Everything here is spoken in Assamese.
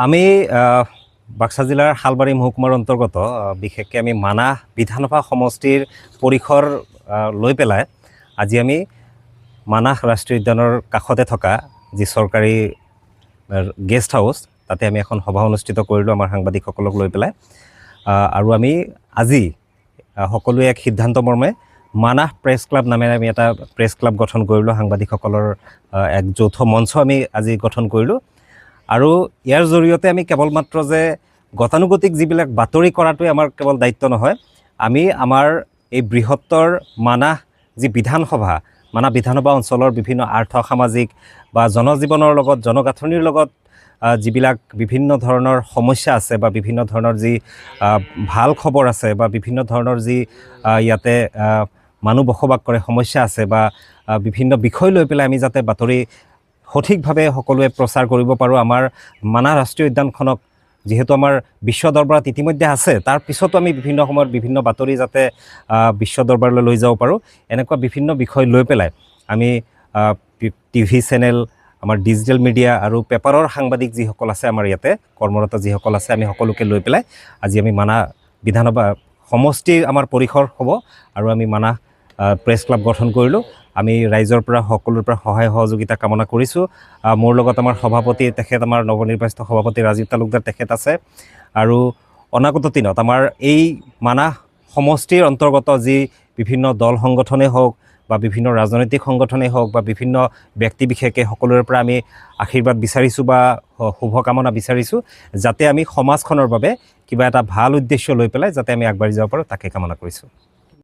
আমি বাক্সা জিলাৰ শালবাৰী মহকুমাৰ অন্তৰ্গত বিশেষকৈ আমি মানাহ বিধানসভা সমষ্টিৰ পৰিসৰ লৈ পেলাই আজি আমি মানাহ ৰাষ্ট্ৰীয় উদ্যানৰ কাষতে থকা যি চৰকাৰী গেষ্ট হাউচ তাতে আমি এখন সভা অনুষ্ঠিত কৰিলোঁ আমাৰ সাংবাদিকসকলক লৈ পেলাই আৰু আমি আজি সকলোৱে এক সিদ্ধান্ত মৰ্মে মানাহ প্ৰেছ ক্লাব নামেৰে আমি এটা প্ৰেছ ক্লাব গঠন কৰিলোঁ। সাংবাদিকসকলৰ এক যৌথ মঞ্চ আমি আজি গঠন কৰিলোঁ আৰু ইয়াৰ জৰিয়তে আমি কেৱল মাত্ৰ যে গতানুগতিক যিবিলাক বাতৰি কৰাটোৱে আমাৰ কেৱল দায়িত্ব নহয়, আমি আমাৰ এই বৃহত্তৰ মানাহ যি মানাহ বিধানসভা অঞ্চলৰ বিভিন্ন আৰ্থ সামাজিক বা জনজীৱনৰ লগত জনগাঁথনিৰ লগত যিবিলাক বিভিন্ন ধৰণৰ সমস্যা আছে বা বিভিন্ন ধৰণৰ যি ভাল খবৰ আছে বা বিভিন্ন ধৰণৰ যি ইয়াতে মানুহ বসবাস কৰে সমস্যা আছে বা বিভিন্ন বিষয় লৈ পেলাই আমি যাতে বাতৰি সঠিকভাৱে সকলোৱে প্ৰচাৰ কৰিব পাৰোঁ। আমাৰ মানাহ ৰাষ্ট্ৰীয় উদ্যানখনক যিহেতু আমাৰ বিশ্ব দৰবাৰত ইতিমধ্যে আছে, তাৰ পিছতো আমি বিভিন্ন সময়ত বিভিন্ন বাতৰি যাতে বিশ্ব দৰবাৰলৈ লৈ যাব পাৰোঁ, এনেকুৱা বিভিন্ন বিষয় লৈ পেলাই আমি টিভি চেনেল, আমাৰ ডিজিটেল মিডিয়া আৰু পেপাৰৰ সাংবাদিক যিসকল আছে আমাৰ ইয়াতে কৰ্মৰত যিসকল আছে, আমি সকলোকে লৈ পেলাই আজি আমি মানাহ বিধানসভা সমষ্টিৰ আমাৰ পৰিসৰ হ'ব আৰু আমি মানাহ প্ৰেছ ক্লাব গঠন কৰিলোঁ। আমি ৰাইজৰ পৰা সকলোৰে পৰা সহায় সহযোগিতা কামনা কৰিছোঁ। মোৰ লগত আমাৰ সভাপতি তেখেত আমাৰ নৱনিৰ্বাচিত সভাপতি ৰাজীৱ তালুকদাৰ তেখেত আছে আৰু অনাগত দিনত আমাৰ এই মানাহ সমষ্টিৰ অন্তৰ্গত যি বিভিন্ন দল সংগঠনেই হওক বা বিভিন্ন ৰাজনৈতিক সংগঠনেই হওক বা বিভিন্ন ব্যক্তি বিশেষে সকলোৰে পৰা আমি আশীৰ্বাদ বিচাৰিছোঁ বা শুভকামনা বিচাৰিছোঁ যাতে আমি সমাজখনৰ বাবে কিবা এটা ভাল উদ্দেশ্য লৈ পেলাই যাতে আমি আগবাঢ়ি যাব পাৰোঁ, তাকে কামনা কৰিছোঁ।